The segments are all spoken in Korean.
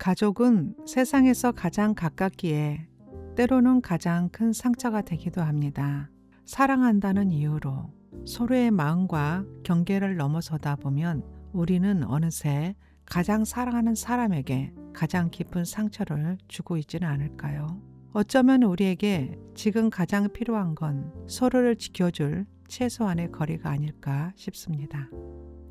가족은 세상에서 가장 가깝기에 때로는 가장 큰 상처가 되기도 합니다. 사랑한다는 이유로 서로의 마음과 경계를 넘어서다 보면 우리는 어느새 가장 사랑하는 사람에게 가장 깊은 상처를 주고 있지는 않을까요? 어쩌면 우리에게 지금 가장 필요한 건 서로를 지켜줄 최소한의 거리가 아닐까 싶습니다.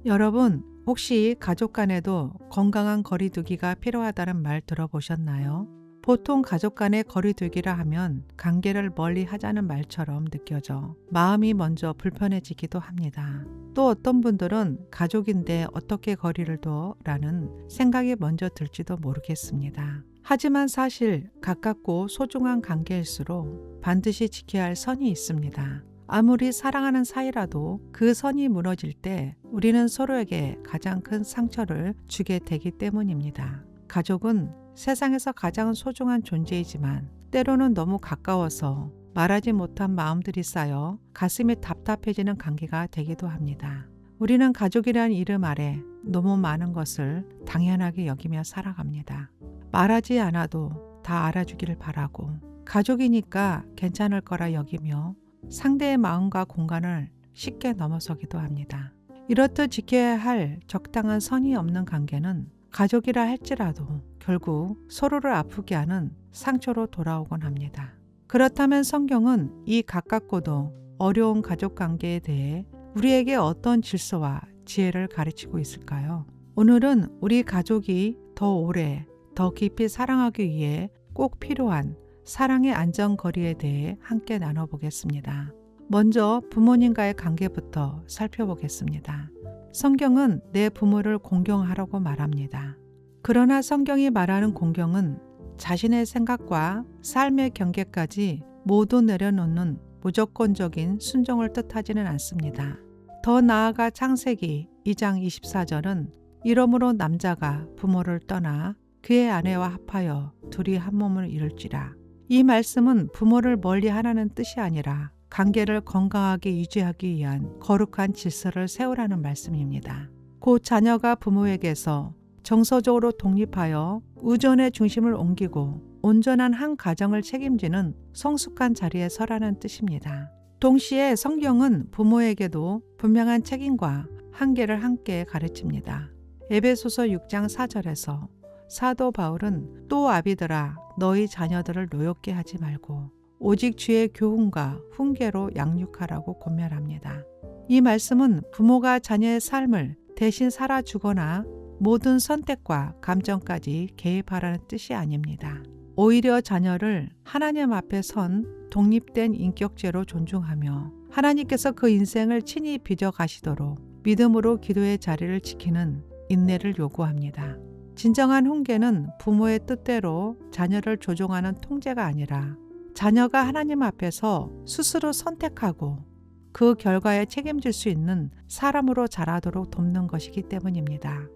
여러분, 혹시 가족 간에도 건강한 거리두기가 필요하다는 말 들어보셨나요? 보통 가족 간의 거리두기라 하면 관계를 멀리 하자는 말처럼 느껴져 마음이 먼저 불편해지기도 합니다. 또 어떤 분들은 가족인데 어떻게 거리를 둬? 라는 생각이 먼저 들지도 모르겠습니다. 하지만 사실 가깝고 소중한 관계일수록 반드시 지켜야 할 선이 있습니다. 아무리 사랑하는 사이라도 그 선이 무너질 때 우리는 서로에게 가장 큰 상처를 주게 되기 때문입니다. 가족은 세상에서 가장 소중한 존재이지만 때로는 너무 가까워서 말하지 못한 마음들이 쌓여 가슴이 답답해지는 관계가 되기도 합니다. 우리는 가족이라는 이름 아래 너무 많은 것을 당연하게 여기며 살아갑니다. 말하지 않아도 다 알아주기를 바라고 가족이니까 괜찮을 거라 여기며 상대의 마음과 공간을 쉽게 넘어서기도 합니다. 이렇듯 지켜야 할 적당한 선이 없는 관계는 가족이라 할지라도 결국 서로를 아프게 하는 상처로 돌아오곤 합니다. 그렇다면 성경은 이 가깝고도 어려운 가족 관계에 대해 우리에게 어떤 질서와 지혜를 가르치고 있을까요? 오늘은 우리 가족이 더 오래, 더 깊이 사랑하기 위해 꼭 필요한 사랑의 안전거리에 대해 함께 나눠보겠습니다. 먼저 부모님과의 관계부터 살펴보겠습니다. 성경은 내 부모를 공경하라고 말합니다. 그러나 성경이 말하는 공경은 자신의 생각과 삶의 경계까지 모두 내려놓는 무조건적인 순종을 뜻하지는 않습니다. 더 나아가 창세기 2장 24절은 이러므로 남자가 부모를 떠나 그의 아내와 합하여 둘이 한 몸을 이룰지라. 이 말씀은 부모를 멀리하라는 뜻이 아니라 관계를 건강하게 유지하기 위한 거룩한 질서를 세우라는 말씀입니다. 곧 자녀가 부모에게서 정서적으로 독립하여 우전의 중심을 옮기고 온전한 한 가정을 책임지는 성숙한 자리에 서라는 뜻입니다. 동시에 성경은 부모에게도 분명한 책임과 한계를 함께 가르칩니다. 에베소서 6장 4절에서 사도 바울은 또 아비들아 너희 자녀들을 노엽게 하지 말고 오직 주의 교훈과 훈계로 양육하라고 권면합니다. 이 말씀은 부모가 자녀의 삶을 대신 살아주거나 모든 선택과 감정까지 개입하라는 뜻이 아닙니다. 오히려 자녀를 하나님 앞에 선 독립된 인격체로 존중하며 하나님께서 그 인생을 친히 빚어가시도록 믿음으로 기도의 자리를 지키는 인내를 요구합니다. 진정한 훈계는 부모의 뜻대로 자녀를 조종하는 통제가 아니라 자녀가 하나님 앞에서 스스로 선택하고 그 결과에 책임질 수 있는 사람으로 자라도록 돕는 것이기 때문입니다.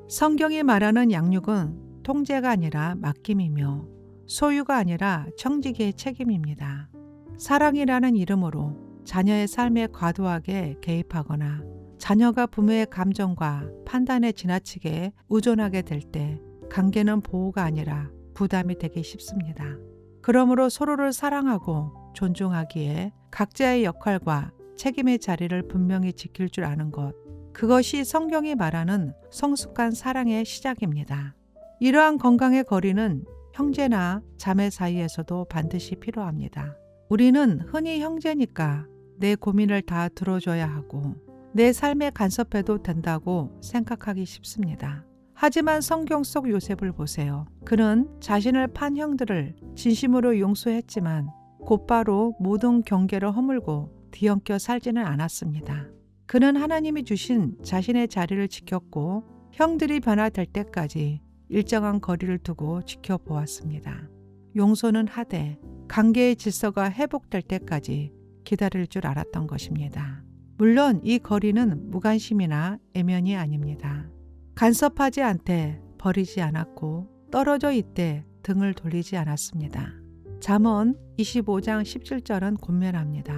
성경이 말하는 양육은 통제가 아니라 맡김이며 소유가 아니라 청지기의 책임입니다. 사랑이라는 이름으로 자녀의 삶에 과도하게 개입하거나 자녀가 부모의 감정과 판단에 지나치게 의존하게 될 때 관계는 보호가 아니라 부담이 되기 쉽습니다. 그러므로 서로를 사랑하고 존중하기에 각자의 역할과 책임의 자리를 분명히 지킬 줄 아는 것, 그것이 성경이 말하는 성숙한 사랑의 시작입니다. 이러한 건강의 거리는 형제나 자매 사이에서도 반드시 필요합니다. 우리는 흔히 형제니까 내 고민을 다 들어줘야 하고 내 삶에 간섭해도 된다고 생각하기 쉽습니다. 하지만 성경 속 요셉을 보세요. 그는 자신을 판 형들을 진심으로 용서했지만 곧바로 모든 경계를 허물고 뒤엉켜 살지는 않았습니다. 그는 하나님이 주신 자신의 자리를 지켰고 형들이 변화될 때까지 일정한 거리를 두고 지켜보았습니다. 용서는 하되 관계의 질서가 회복될 때까지 기다릴 줄 알았던 것입니다. 물론 이 거리는 무관심이나 애면이 아닙니다. 간섭하지 않되 버리지 않았고 떨어져 있되 등을 돌리지 않았습니다. 잠언 25장 17절은 권면합니다.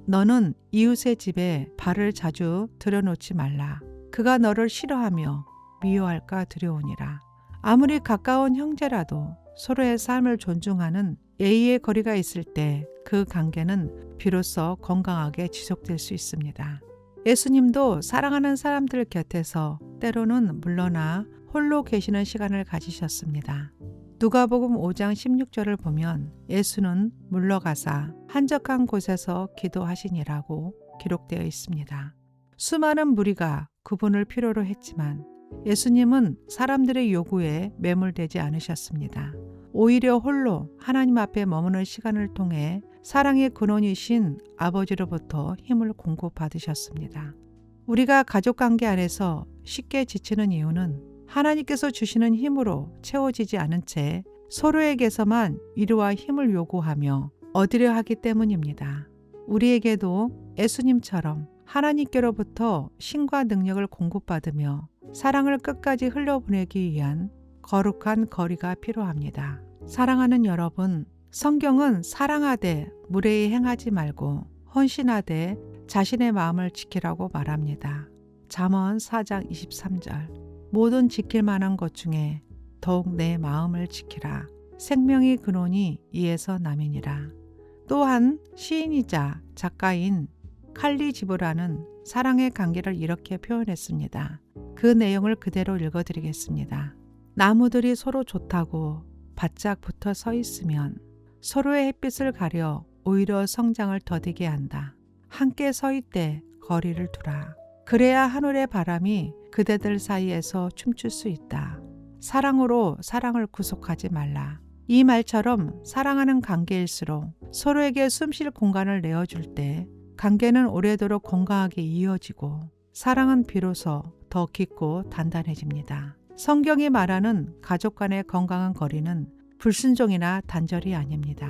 너는 이웃의 집에 발을 자주 들여놓지 말라. 그가 너를 싫어하며 미워할까 두려우니라. 아무리 가까운 형제라도 서로의 삶을 존중하는 예의의 거리가 있을 때 그 관계는 비로소 건강하게 지속될 수 있습니다. 예수님도 사랑하는 사람들 곁에서 때로는 물러나 홀로 계시는 시간을 가지셨습니다. 누가복음 5장 16절을 보면 예수는 물러가사 한적한 곳에서 기도하시니라고 기록되어 있습니다. 수많은 무리가 그분을 필요로 했지만 예수님은 사람들의 요구에 매몰되지 않으셨습니다. 오히려 홀로 하나님 앞에 머무는 시간을 통해 사랑의 근원이신 아버지로부터 힘을 공급받으셨습니다. 우리가 가족관계 안에서 쉽게 지치는 이유는 하나님께서 주시는 힘으로 채워지지 않은 채 서로에게서만 위로와 힘을 요구하며 얻으려 하기 때문입니다. 우리에게도 예수님처럼 하나님께로부터 신과 능력을 공급받으며 사랑을 끝까지 흘려보내기 위한 거룩한 거리가 필요합니다. 사랑하는 여러분, 성경은 사랑하되 무례히 행하지 말고 헌신하되 자신의 마음을 지키라고 말합니다. 잠언 4장 23절. 모든 지킬 만한 것 중에 더욱 내 마음을 지키라. 생명의 근원이 이에서 남이니라. 또한 시인이자 작가인 칼리 지브라는 사랑의 관계를 이렇게 표현했습니다. 그 내용을 그대로 읽어드리겠습니다. 나무들이 서로 좋다고 바짝 붙어 서 있으면 서로의 햇빛을 가려 오히려 성장을 더디게 한다. 함께 서 있되 거리를 두라. 그래야 하늘의 바람이 그대들 사이에서 춤출 수 있다. 사랑으로 사랑을 구속하지 말라. 이 말처럼 사랑하는 관계일수록 서로에게 숨쉴 공간을 내어줄 때 관계는 오래도록 건강하게 이어지고 사랑은 비로소 더 깊고 단단해집니다. 성경이 말하는 가족 간의 건강한 거리는 불순종이나 단절이 아닙니다.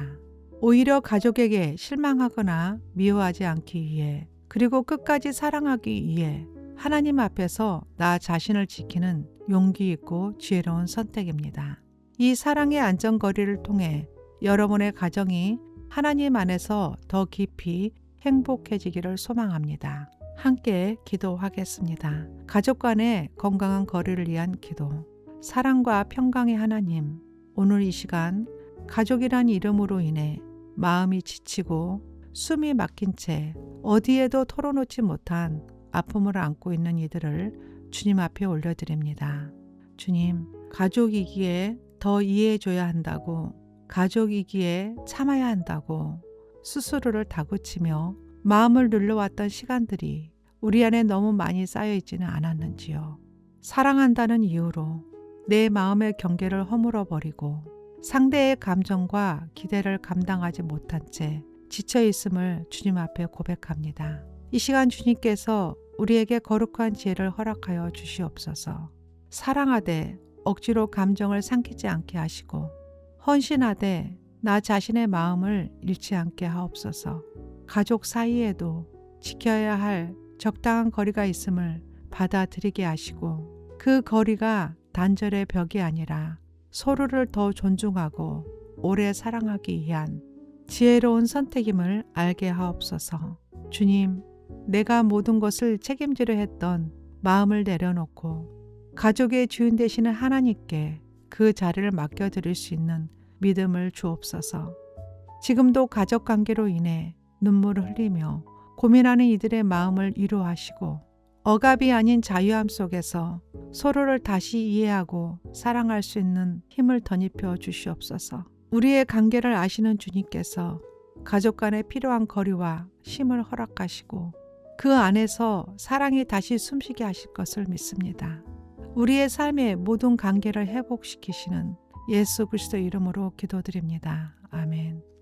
오히려 가족에게 실망하거나 미워하지 않기 위해 그리고 끝까지 사랑하기 위해 하나님 앞에서 나 자신을 지키는 용기 있고 지혜로운 선택입니다. 이 사랑의 안전거리를 통해 여러분의 가정이 하나님 안에서 더 깊이 행복해지기를 소망합니다. 함께 기도하겠습니다. 가족 간의 건강한 거리를 위한 기도. 사랑과 평강의 하나님, 오늘 이 시간 가족이란 이름으로 인해 마음이 지치고 숨이 막힌 채 어디에도 털어놓지 못한 아픔을 안고 있는 이들을 주님 앞에 올려드립니다. 주님, 가족이기에 더 이해해줘야 한다고, 가족이기에 참아야 한다고 스스로를 다그치며 마음을 눌러왔던 시간들이 우리 안에 너무 많이 쌓여있지는 않았는지요. 사랑한다는 이유로 내 마음의 경계를 허물어버리고 상대의 감정과 기대를 감당하지 못한 채 지쳐있음을 주님 앞에 고백합니다. 이 시간 주님께서 우리에게 거룩한 지혜를 허락하여 주시옵소서. 사랑하되 억지로 감정을 삼키지 않게 하시고 헌신하되 나 자신의 마음을 잃지 않게 하옵소서. 가족 사이에도 지켜야 할 적당한 거리가 있음을 받아들이게 하시고 그 거리가 단절의 벽이 아니라 서로를 더 존중하고 오래 사랑하기 위한 지혜로운 선택임을 알게 하옵소서. 주님, 내가 모든 것을 책임지려 했던 마음을 내려놓고 가족의 주인 되시는 하나님께 그 자리를 맡겨드릴 수 있는 믿음을 주옵소서. 지금도 가족 관계로 인해 눈물을 흘리며 고민하는 이들의 마음을 위로하시고 억압이 아닌 자유함 속에서 서로를 다시 이해하고 사랑할 수 있는 힘을 덧입혀 주시옵소서. 우리의 관계를 아시는 주님께서 가족 간에 필요한 거리와 쉼을 허락하시고 그 안에서 사랑이 다시 숨쉬게 하실 것을 믿습니다. 우리의 삶의 모든 관계를 회복시키시는 예수 그리스도 이름으로 기도드립니다. 아멘.